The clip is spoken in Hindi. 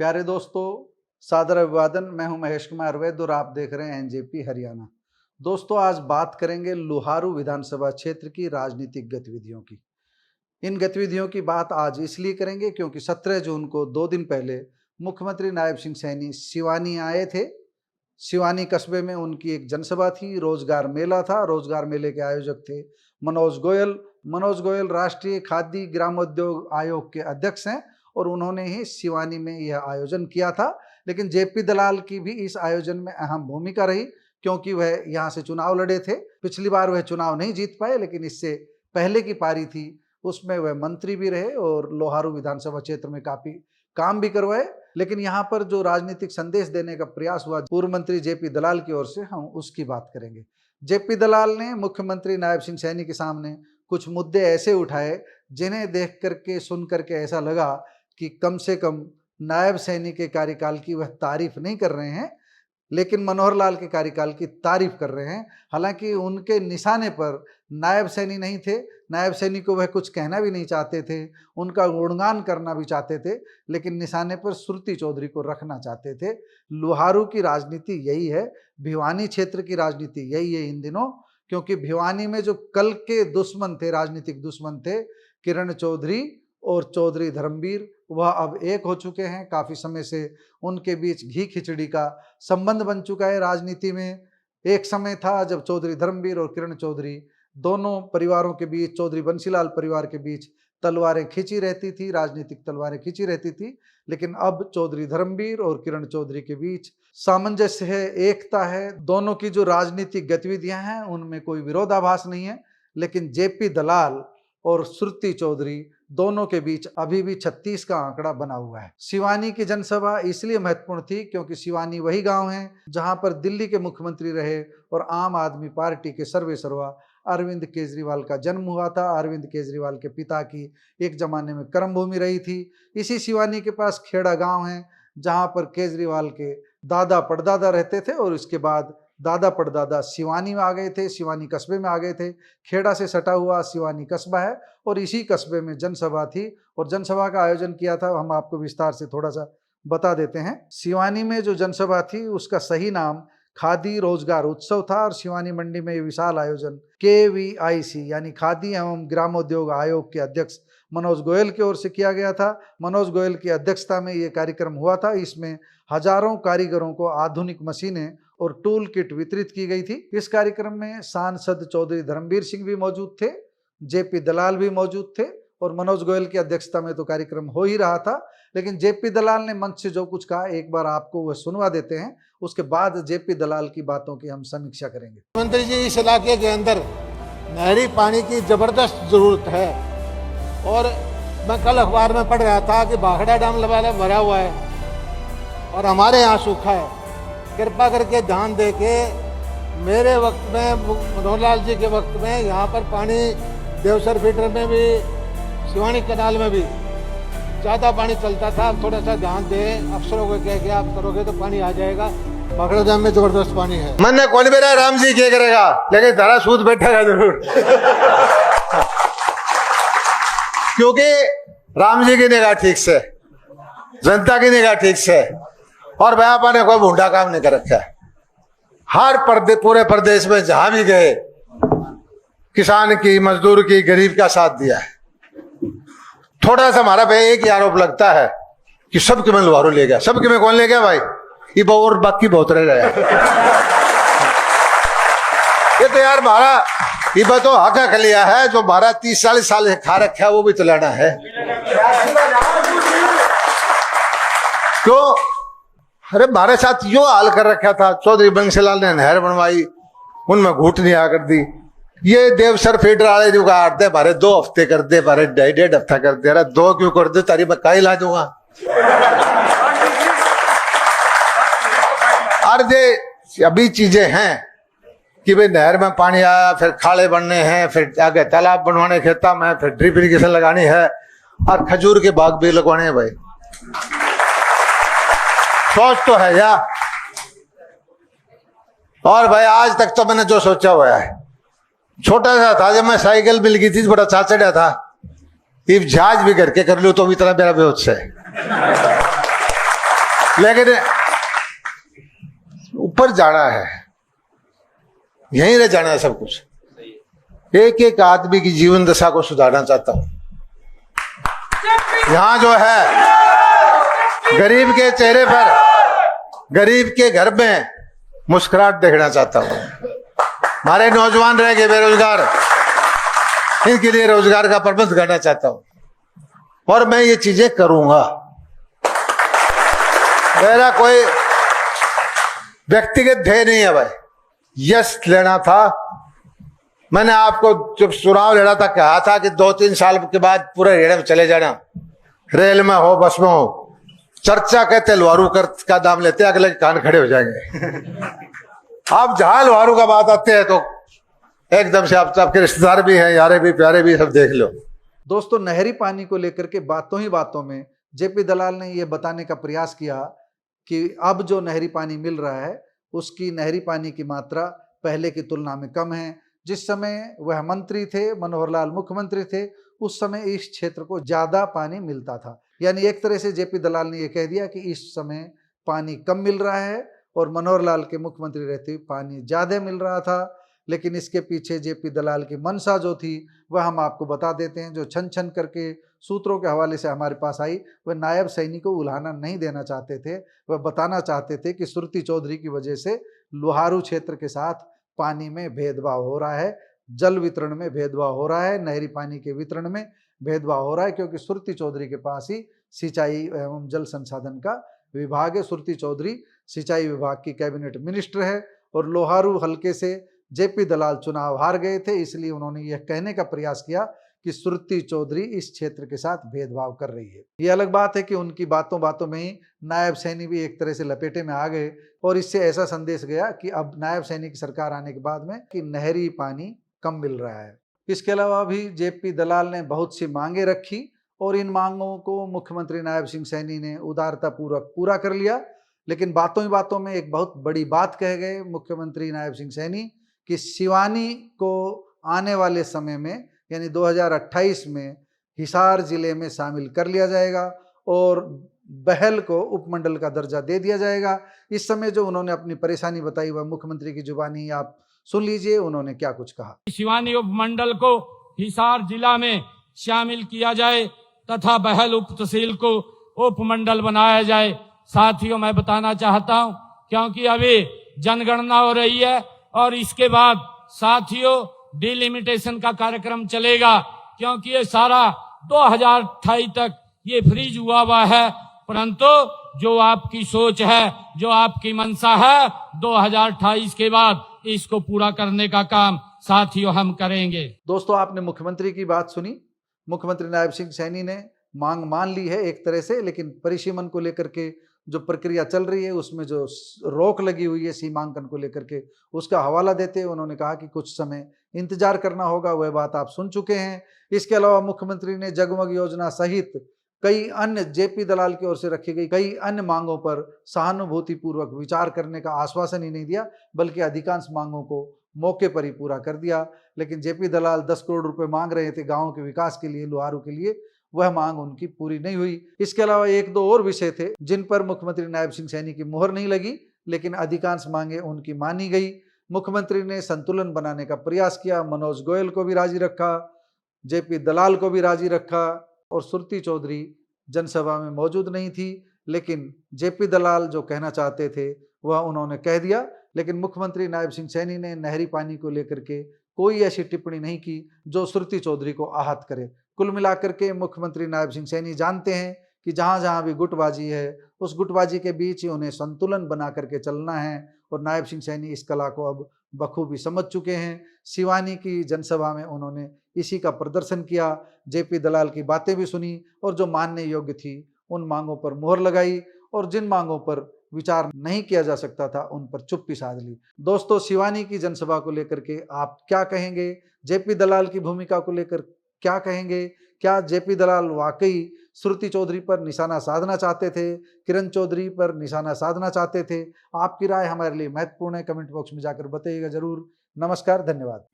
प्यारे दोस्तों, सादर अभिवादन। मैं हूं महेश कुमार वैद्य और आप देख रहे हैं एनजेपी हरियाणा। दोस्तों, आज बात करेंगे लोहारू विधानसभा क्षेत्र की राजनीतिक गतिविधियों की। इन गतिविधियों की बात आज इसलिए करेंगे क्योंकि 17 जून को 2 दिन पहले मुख्यमंत्री नायब सिंह सैनी सिवानी आए थे। सिवानी कस्बे में उनकी एक जनसभा थी, रोजगार मेला था। रोजगार मेले के आयोजक थे मनोज गोयल। मनोज गोयल राष्ट्रीय खादी ग्रामोद्योग आयोग के अध्यक्ष हैं और उन्होंने ही सिवानी में यह आयोजन किया था। लेकिन जेपी दलाल की भी इस आयोजन में अहम भूमिका रही क्योंकि वह यहाँ से चुनाव लड़े थे। पिछली बार वह चुनाव नहीं जीत पाए, लेकिन इससे पहले की पारी थी उसमें वह मंत्री भी रहे और लोहारू विधानसभा क्षेत्र में काफी काम भी करवाए। लेकिन यहाँ पर जो राजनीतिक संदेश देने का प्रयास हुआ पूर्व मंत्री जेपी दलाल की ओर से, हम उसकी बात करेंगे। जेपी दलाल ने मुख्यमंत्री नायब सिंह सैनी के सामने कुछ मुद्दे ऐसे उठाए जिन्हें देख करके सुन करके ऐसा लगा कि कम से कम नायब सैनी के कार्यकाल की वह तारीफ नहीं कर रहे हैं, लेकिन मनोहर लाल के कार्यकाल की तारीफ कर रहे हैं। हालांकि उनके निशाने पर नायब सैनी नहीं थे, नायब सैनी को वह कुछ कहना भी नहीं चाहते थे, उनका गुणगान करना भी चाहते थे, लेकिन निशाने पर सुरती चौधरी को रखना चाहते थे। लोहारू की राजनीति यही है, भिवानी क्षेत्र की राजनीति यही है इन दिनों, क्योंकि भिवानी में जो कल के दुश्मन थे, राजनीतिक दुश्मन थे, किरण चौधरी और चौधरी धर्मवीर, वह अब एक हो चुके हैं। काफ़ी समय से उनके बीच घी खिचड़ी का संबंध बन चुका है राजनीति में। एक समय था जब चौधरी धर्मवीर और किरण चौधरी दोनों परिवारों के बीच, चौधरी बंसीलाल परिवार के बीच तलवारें खींची रहती थी, राजनीतिक तलवारें खींची रहती थी। लेकिन अब चौधरी धर्मवीर और किरण चौधरी के बीच सामंजस्य है, एकता है। दोनों की जो राजनीतिक गतिविधियां हैं उनमें कोई विरोधाभास नहीं है। लेकिन जेपी दलाल और सुरती चौधरी दोनों के बीच अभी भी 36 का आंकड़ा बना हुआ है। सिवानी की जनसभा इसलिए महत्वपूर्ण थी क्योंकि सिवानी वही गांव है जहां पर दिल्ली के मुख्यमंत्री रहे और आम आदमी पार्टी के सर्वेसर्वा अरविंद केजरीवाल का जन्म हुआ था। अरविंद केजरीवाल के पिता की एक जमाने में कर्मभूमि रही थी। इसी सिवानी के पास खेड़ा गांव है जहां पर केजरीवाल के दादा परदादा रहते थे और उसके बाद दादा परदादा सिवानी में आ गए थे, सिवानी कस्बे में आ गए थे। खेड़ा से सटा हुआ सिवानी कस्बा है और इसी कस्बे में जनसभा थी और जनसभा का आयोजन किया था। हम आपको विस्तार से थोड़ा सा बता देते हैं। सिवानी में जो जनसभा थी उसका सही नाम खादी रोजगार उत्सव था और सिवानी मंडी में ये विशाल आयोजन KVIC यानी खादी एवं ग्रामोद्योग आयोग के अध्यक्ष मनोज गोयल की ओर से किया गया था। मनोज गोयल की अध्यक्षता में ये कार्यक्रम हुआ था। इसमें हजारों कारीगरों को आधुनिक मशीनें और टूल किट वितरित की गई थी। इस कार्यक्रम में सांसद चौधरी धर्मवीर सिंह भी मौजूद थे, जेपी दलाल भी मौजूद थे और मनोज गोयल की अध्यक्षता में तो कार्यक्रम हो ही रहा था। लेकिन जेपी दलाल ने मंच से जो कुछ कहा, एक बार आपको वह सुनवा देते हैं, उसके बाद जेपी दलाल की बातों की हम समीक्षा करेंगे। मंत्री जी, इस इलाके के अंदर नहरी पानी की जबरदस्त जरूरत है और मैं कल अखबार में पढ़ रहा था कि भाखड़ा डैम भरा हुआ है और हमारे यहाँ सूखा है। कृपा करके ध्यान दे के मेरे वक्त में, मनोहर लाल जी के वक्त में यहाँ पर पानी देवसर फीडर में भी, सिवानी कनाल में भी ज़्यादा पानी चलता था। थोड़ा सा ध्यान दे, अफसरों को कह के आप करोगे तो पानी आ जाएगा। भाखड़ा डैम में जबरदस्त पानी है। मन ने कौन बेरा राम जी क्या करेगा, लेकिन धारा सूद बैठेगा जरूर क्योंकि राम जी की निगाह ठीक से, जनता की निगाह ठीक से और व्यापा ने कोई भूडा काम नहीं कर रखा है। हर पूरे प्रदेश में जहां भी गए किसान की, मजदूर की, गरीब का साथ दिया है। थोड़ा सा हमारा भाई एक ही आरोप लगता है कि सबके में लोहारू ले गया। सबके में कौन ले गया भाई? ये और बाकी बहुत रह रहे ये तो यार हमारा ये तो हका कर लिया है जो हमारा 30-40 साल खा रखा है, वो भी तो लेना है। क्यों? अरे हमारे साथ यो हाल कर रखा था। चौधरी बंसीलाल ने नहर बनवाई, उनमें घुटनी आ कर दी। ये देवसर फीडर वाले जो आते बारे 2 हफ्ते कर दे, बारे 1.5 हफ्ता कर दे। अरे 2 क्यों कर दे, तारी बकाई ला दूंगा। अरे अभी चीजें हैं कि भाई नहर में पानी आया, फिर खाले बनने हैं, फिर आगे तालाब बनवाने खेता में, फिर ड्रिप इरिगेशन लगानी है और खजूर के बाग भी लगवाने हैं। भाई सोच तो है या? और भाई आज तक तो मैंने जो सोचा हुआ है, छोटा सा था जब मैं साइकिल मिल गई थी, बड़ा चा चढ़ा था। जहाज भी करके कर लूं तो भी इतना मेरा बेहोश है। लेकिन ऊपर जाना है, यहीं रह जाना है सब कुछ। एक एक आदमी की जीवन दशा को सुधारना चाहता हूं। यहां जो है गरीब के चेहरे पर, गरीब के घर में मुस्कुराहट देखना चाहता हूं। हमारे नौजवान रह गए बेरोजगार, इनके लिए रोजगार का प्रबंध करना चाहता हूं और मैं ये चीजें करूंगा। मेरा कोई व्यक्तिगत ध्येय नहीं है भाई, यश लेना था। मैंने आपको जब चुनाव लड़ा था कहा था कि 2-3 साल के बाद पूरे रेड़े में चले जाना, रेल में हो बस में हो, चर्चा कहते लवारू का दाम लेते अगले कान खड़े हो जाएंगे। आप जहां लवारू का बात आते हैं तो एकदम से आप आपके रिश्तेदार भी हैं, यारे भी प्यारे भी, सब देख लो। दोस्तों, नहरी पानी को लेकर के बातों ही बातों में जेपी दलाल ने यह बताने का प्रयास किया कि अब जो नहरी पानी मिल रहा है उसकी नहरी पानी की मात्रा पहले की तुलना में कम है। जिस समय वह मंत्री थे, मनोहर लाल मुख्यमंत्री थे, उस समय इस क्षेत्र को ज्यादा पानी मिलता था। यानी एक तरह से जेपी दलाल ने यह कह दिया कि इस समय पानी कम मिल रहा है और मनोहर लाल के मुख्यमंत्री रहते पानी ज्यादा मिल रहा था। लेकिन इसके पीछे जेपी दलाल की मंशा जो थी वह हम आपको बता देते हैं, जो छन छन करके सूत्रों के हवाले से हमारे पास आई। वह नायब सैनी को उल्हाना नहीं देना चाहते थे, वह बताना चाहते थे कि सुरती चौधरी की वजह से लोहारू क्षेत्र के साथ पानी में भेदभाव हो रहा है, जल वितरण में भेदभाव हो रहा है, नहरी पानी के वितरण में भेदभाव हो रहा है, क्योंकि सुरती चौधरी के पास ही सिंचाई एवं जल संसाधन का विभाग है। सुरती चौधरी सिंचाई विभाग की कैबिनेट मिनिस्टर है और लोहारू हल्के से जेपी दलाल चुनाव हार गए थे, इसलिए उन्होंने यह कहने का प्रयास किया कि सुरती चौधरी इस क्षेत्र के साथ भेदभाव कर रही है। ये अलग बात है कि उनकी बातों बातों में ही नायब सैनी भी एक तरह से लपेटे में आ गए और इससे ऐसा संदेश गया कि अब नायब सैनी की सरकार आने के बाद में कि नहरी पानी कम मिल रहा है। इसके अलावा भी जेपी दलाल ने बहुत सी मांगे रखी और इन मांगों को मुख्यमंत्री नायब सिंह सैनी ने उदारता पूर्वक पूरा कर लिया। लेकिन बातों ही बातों में एक बहुत बड़ी बात कह गए मुख्यमंत्री नायब सिंह सैनी कि सिवानी को आने वाले समय में यानी 2028 में हिसार जिले में शामिल कर लिया जाएगा और बहल को उपमंडल का दर्जा दे दिया जाएगा। इस समय जो उन्होंने अपनी परेशानी बताई वह मुख्यमंत्री की जुबानी आप सुन लीजिए, उन्होंने क्या कुछ कहा। सिवानी उपमंडल को हिसार जिला में शामिल किया जाए तथा बहल उप तहसील को उपमंडल बनाया जाए। साथियों, मैं बताना चाहता हूं क्योंकि अभी जनगणना हो रही है और इसके बाद साथियों डिलिमिटेशन का कार्यक्रम चलेगा, क्योंकि ये सारा 2028 तक ये फ्रीज हुआ है, परंतु जो आपकी सोच है, जो आपकी मंशा है, 2028 के बाद इसको पूरा करने का काम साथियों हम करेंगे। दोस्तों, आपने मुख्यमंत्री की बात सुनी। मुख्यमंत्री नायब सिंह सैनी ने मांग मान ली है एक तरह से, लेकिन परिसीमन को लेकर के जो प्रक्रिया चल रही है उसमें जो रोक लगी हुई है सीमांकन को लेकर के, उसका हवाला देते हुए उन्होंने कहा कि कुछ समय इंतजार करना होगा। वह बात आप सुन चुके हैं। इसके अलावा मुख्यमंत्री ने जगमग योजना सहित कई अन्य जेपी दलाल की ओर से रखी गई कई अन्य मांगों पर सहानुभूतिपूर्वक विचार करने का आश्वासन ही नहीं दिया, बल्कि अधिकांश मांगों को मौके पर ही पूरा कर दिया। लेकिन जेपी दलाल 10 करोड़ रुपए मांग रहे थे गाँव के विकास के लिए, लोहारू के लिए, वह मांग उनकी पूरी नहीं हुई। इसके अलावा 1-2 और विषय थे जिन पर मुख्यमंत्री नायब सिंह सैनी की मुहर नहीं लगी, लेकिन अधिकांश मांगे उनकी मानी गई। मुख्यमंत्री ने संतुलन बनाने का प्रयास किया, मनोज गोयल को भी राजी रखा, जेपी दलाल को भी राजी रखा और सुरती चौधरी जनसभा में मौजूद नहीं थी, लेकिन जेपी दलाल जो कहना चाहते थे वह उन्होंने कह दिया। लेकिन मुख्यमंत्री नायब सिंह सैनी ने नहरी पानी को लेकर के कोई ऐसी टिप्पणी नहीं की जो सुरती चौधरी को आहत करे। कुल मिलाकर के मुख्यमंत्री नायब सिंह सैनी जानते हैं कि जहां जहां भी गुटबाजी है उस गुटबाजी के बीच ही उन्हें संतुलन बना करके चलना है और नायब सिंह सैनी इस कला को अब बखूबी समझ चुके हैं। सिवानी की जनसभा में उन्होंने इसी का प्रदर्शन किया, जेपी दलाल की बातें भी सुनी और जो मानने योग्य थी उन मांगों पर मोहर लगाई और जिन मांगों पर विचार नहीं किया जा सकता था उन पर चुप्पी साध ली। दोस्तों, सिवानी की जनसभा को लेकर के आप क्या कहेंगे? जेपी दलाल की भूमिका को लेकर क्या कहेंगे? क्या जेपी दलाल वाकई सुरती चौधरी पर निशाना साधना चाहते थे, किरण चौधरी पर निशाना साधना चाहते थे? आपकी राय हमारे लिए महत्वपूर्ण है, कमेंट बॉक्स में जाकर बताइएगा जरूर। नमस्कार, धन्यवाद।